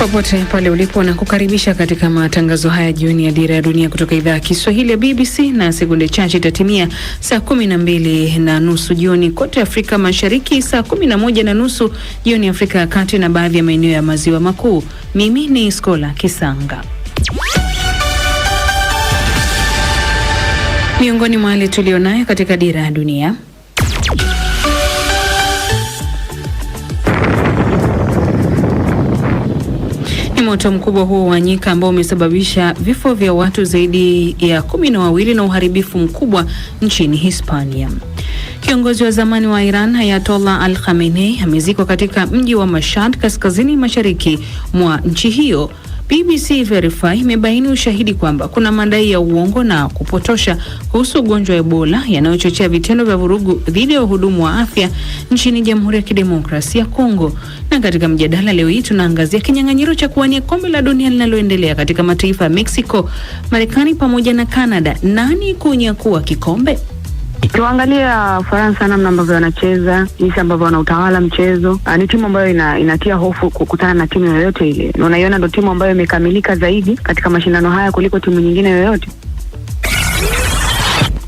Popote pale ulipo na kukaribisha katika matangazo haya jioni ya Dira ya Dunia kutoka idhaa ya Kiswahili ya BBC, na sekunde chache itatimia saa 12:30 jioni kote Afrika Mashariki, saa 11:30 jioni Afrika ya Kati na baadhi ya maeneo ya Maziwa Makuu. Mimi ni Skola Kisanga. Miongoni mwa wale tulionayo katika Dira ya Dunia: moto mkubwa huo wa nyika ambao umesababisha vifo vya watu zaidi ya 12 na uharibifu mkubwa nchini Hispania. Kiongozi wa zamani wa Iran Ayatollah Ali Khamenei amezikwa katika mji wa Mashhad kaskazini mashariki mwa nchi hiyo. BBC Verify imebaini ushahidi kwamba kuna madai ya uongo na kupotosha kuhusu ugonjwa wa Ebola yanayochochea vitendo vya vurugu dhidi ya wahudumu wa afya nchini Jamhuri ya Kidemokrasia ya Kongo. Na katika mjadala leo hii tunaangazia kinyang'anyiro cha kuwania kombe la dunia linaloendelea katika mataifa ya Mexico, Marekani pamoja na Canada. Nani kunyakua kikombe? Tuangalia Faransa namna ambavyo wanacheza, jinsi ambavyo wanautawala mchezo. Ni timu ambayo inatia hofu kukutana na timu yoyote ile. Na unaiona ndio timu ambayo imekamilika zaidi katika mashindano haya kuliko timu nyingine yoyote.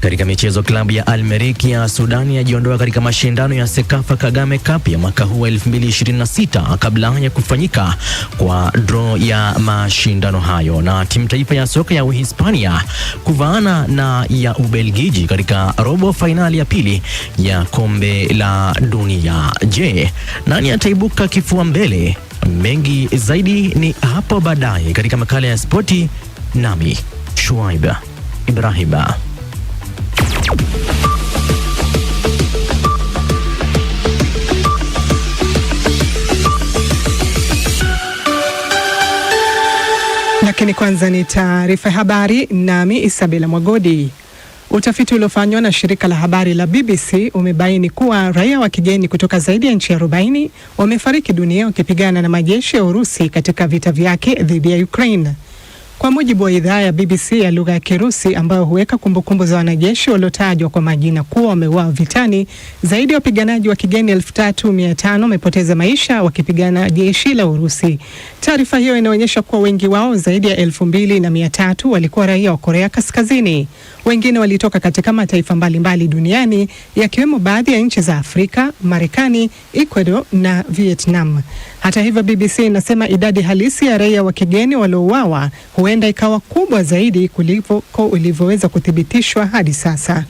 Katika michezo, klabu ya Al Merrikh ya Sudani yajiondoa katika mashindano ya Sekafa Kagame Cup ya mwaka huu 2026 kabla ya kufanyika kwa draw ya mashindano hayo, na timu taifa ya soka ya Uhispania kuvaana na ya Ubelgiji katika robo finali ya pili ya kombe la dunia. Je, nani ataibuka kifua mbele? Mengi zaidi ni hapo baadaye katika makala ya spoti, nami Shuaib Ibrahim. Lakini kwanza ni taarifa ya habari, nami Isabela Mwagodi. Utafiti uliofanywa na shirika la habari la BBC umebaini kuwa raia wa kigeni kutoka zaidi ya nchi 40 wamefariki dunia wakipigana na majeshi ya Urusi katika vita vyake dhidi ya Ukraine. Kwa mujibu wa idhaa ya BBC ya lugha ya Kirusi ambayo huweka kumbukumbu za wanajeshi waliotajwa kwa majina kuwa wameuawa vitani, zaidi ya wapiganaji wa kigeni 3500 wamepoteza maisha wakipigana na jeshi la Urusi. Taarifa hiyo inaonyesha kuwa wengi wao, zaidi ya 2300, walikuwa raia wa Korea Kaskazini. Wengine walitoka katika mataifa mbalimbali duniani yakiwemo baadhi ya nchi za Afrika, Marekani, Ecuador na Vietnam. Hata hivyo, BBC inasema idadi halisi ya raia wa kigeni waliouawa huenda ikawa kubwa zaidi kuliko ilivyoweza kuthibitishwa hadi sasa.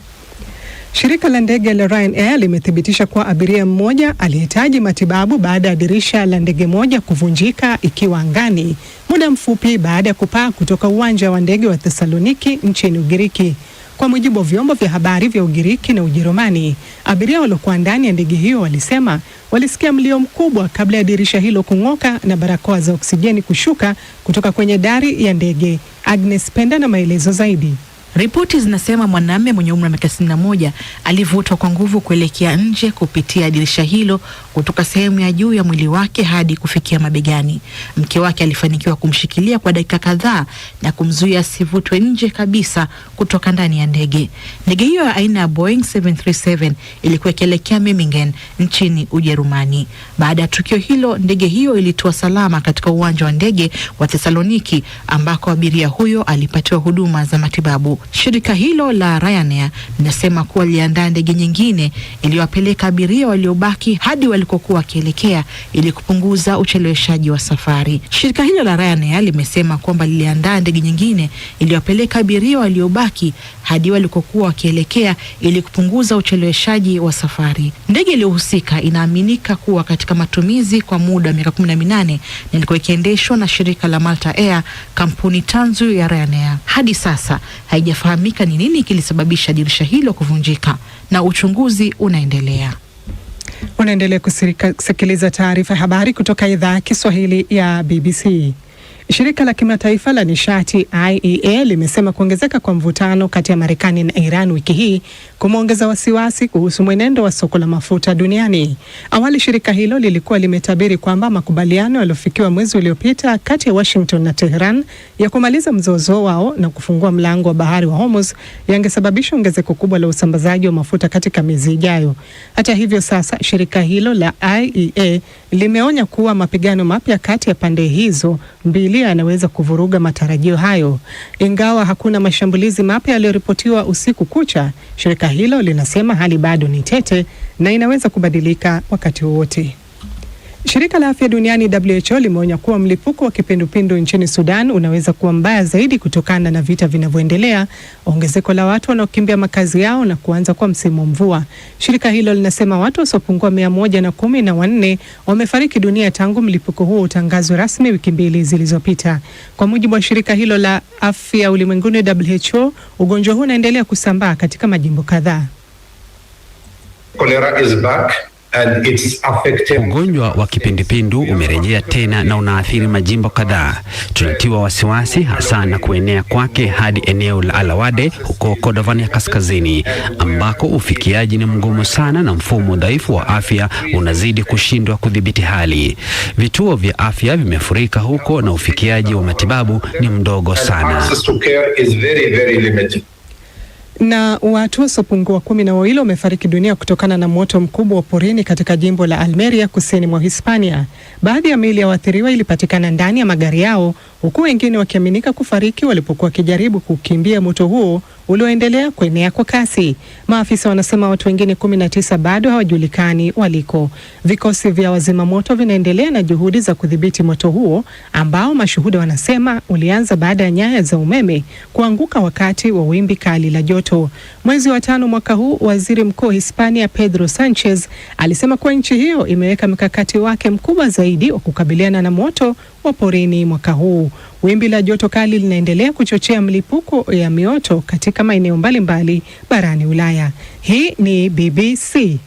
Shirika la ndege la Ryanair limethibitisha kuwa abiria mmoja alihitaji matibabu baada ya dirisha la ndege moja kuvunjika ikiwa angani, muda mfupi baada ya kupaa kutoka uwanja wa ndege wa Thessaloniki nchini Ugiriki. Kwa mujibu wa vyombo vya habari vya Ugiriki na Ujerumani, abiria waliokuwa ndani ya ndege hiyo walisema walisikia mlio mkubwa kabla ya dirisha hilo kung'oka na barakoa za oksijeni kushuka kutoka kwenye dari ya ndege. Agnes Penda na maelezo zaidi. Ripoti zinasema mwanamume mwenye umri wa miaka 61 alivutwa kwa nguvu kuelekea nje kupitia dirisha hilo kutoka sehemu ya juu ya mwili wake hadi kufikia mabegani. Mke wake alifanikiwa kumshikilia kwa dakika kadhaa na kumzuia asivutwe nje kabisa kutoka ndani ya ndege. Ndege hiyo ya aina ya Boeing 737 ilikuwa ikielekea Memmingen nchini Ujerumani. Baada ya tukio hilo, ndege hiyo ilitua salama katika uwanja wa ndege wa Thessaloniki ambako abiria huyo alipatiwa huduma za matibabu. Shirika hilo la Ryanair linasema kuwa liandaa ndege nyingine iliyowapeleka abiria waliobaki hadi walikokuwa wakielekea ili kupunguza ucheleweshaji wa safari. Shirika hilo la Ryanair limesema kwamba liliandaa ndege nyingine iliyowapeleka abiria waliobaki hadi walikokuwa wakielekea ili kupunguza ucheleweshaji wa safari. Ndege iliyohusika inaaminika kuwa katika matumizi kwa muda wa miaka 18 na ilikuwa ikiendeshwa na shirika la Malta Air, kampuni tanzu ya Ryanair. Hadi sasa haijafahamika ni nini kilisababisha dirisha hilo kuvunjika na uchunguzi unaendelea. Unaendelea kusikiliza taarifa ya habari kutoka idhaa ya Kiswahili ya BBC. Shirika la kimataifa la nishati IEA limesema kuongezeka kwa mvutano kati ya Marekani na Iran wiki hii kumeongeza wasiwasi kuhusu mwenendo wa soko la mafuta duniani. Awali shirika hilo lilikuwa limetabiri kwamba makubaliano yaliyofikiwa mwezi uliopita kati ya Washington na Tehran ya kumaliza mzozo wao na kufungua mlango wa bahari wa Hormuz yangesababisha ongezeko kubwa la usambazaji wa mafuta katika miezi ijayo. Hata hivyo, sasa shirika hilo la IEA limeonya kuwa mapigano mapya kati ya pande hizo mbili yanaweza kuvuruga matarajio hayo. Ingawa hakuna mashambulizi mapya yaliyoripotiwa usiku kucha, shirika hilo linasema hali bado ni tete na inaweza kubadilika wakati wowote. Shirika la Afya Duniani WHO limeonya kuwa mlipuko wa kipindupindu nchini Sudan unaweza kuwa mbaya zaidi kutokana na vita vinavyoendelea, ongezeko la watu wanaokimbia makazi yao na kuanza kwa msimu wa mvua. Shirika hilo linasema watu wasiopungua 114 wamefariki dunia tangu mlipuko huo utangazwe rasmi wiki 2 zilizopita. Kwa mujibu wa shirika hilo la Afya Ulimwenguni WHO, ugonjwa huu unaendelea kusambaa katika majimbo kadhaa. Cholera is back. Ugonjwa wa kipindupindu umerejea tena na unaathiri majimbo kadhaa. Tunatiwa wasiwasi hasa na kuenea kwake hadi eneo la Alawade huko Kordofan ya Kaskazini, ambako ufikiaji ni mgumu sana na mfumo dhaifu wa afya unazidi kushindwa kudhibiti hali. Vituo vya afya vimefurika huko na ufikiaji wa matibabu ni mdogo sana. Na watu wasiopungua 12 wamefariki dunia kutokana na moto mkubwa wa porini katika jimbo la Almeria kusini mwa Hispania. Baadhi ya miili ya waathiriwa ilipatikana ndani ya magari yao, huku wengine wakiaminika kufariki walipokuwa wakijaribu kukimbia moto huo ulioendelea kuenea kwa kasi. Maafisa wanasema watu wengine 19 bado hawajulikani waliko. Vikosi vya wazima moto vinaendelea na juhudi za kudhibiti moto huo ambao mashuhuda wanasema ulianza baada ya nyaya za umeme kuanguka wakati wa wimbi kali la joto. Mwezi wa 5 mwaka huu, waziri mkuu Hispania Pedro Sanchez alisema kuwa nchi hiyo imeweka mkakati wake mkubwa zaidi wa kukabiliana na moto wa porini mwaka huu. Wimbi la joto kali linaendelea kuchochea mlipuko ya mioto katika maeneo mbalimbali barani Ulaya. Hii ni BBC.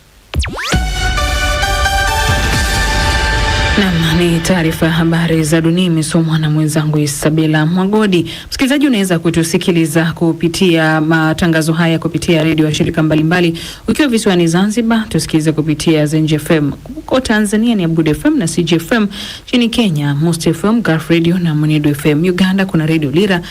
Ni taarifa ya habari za dunia imesomwa na mwenzangu Isabela Mwagodi. Msikilizaji, unaweza kutusikiliza kupitia matangazo haya kupitia redio ya shirika mbalimbali. Ukiwa visiwani Zanzibar, tusikilize kupitia Zenj FM. Kwa Tanzania ni Abud FM na CJ FM. Nchini Kenya, Most FM, Gulf Radio na Mwenedu FM. Uganda kuna Radio Lira,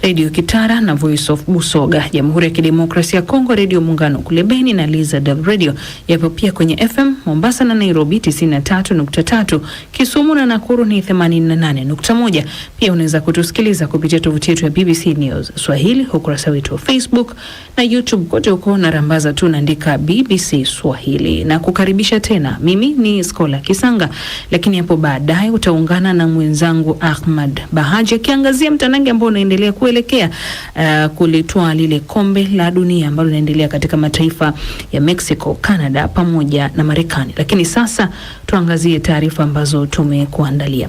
Radio Kitara na Voice of Busoga. Jamhuri ya Kidemokrasia ya Kongo, Radio Muungano kule Beni na Liza Dub Radio. Yapo pia kwenye FM Mombasa na Nairobi 93.3. Kisumu na Nakuru ni 88.1. Pia unaweza kutusikiliza kupitia tovuti yetu ya BBC News Swahili, ukurasa wetu wa Facebook na YouTube. Kote uko na rambaza tu naandika BBC Swahili. Na kukaribisha tena, mimi ni Skola Kisanga, lakini hapo baadaye utaungana na mwenzangu Ahmad Bahaji akiangazia mtanange ambao unaendelea kuelekea kulitoa lile kombe la dunia ambalo linaendelea katika mataifa ya Mexico, Canada pamoja na Marekani. Lakini sasa tuangazie taarifa ambazo tumekuandalia.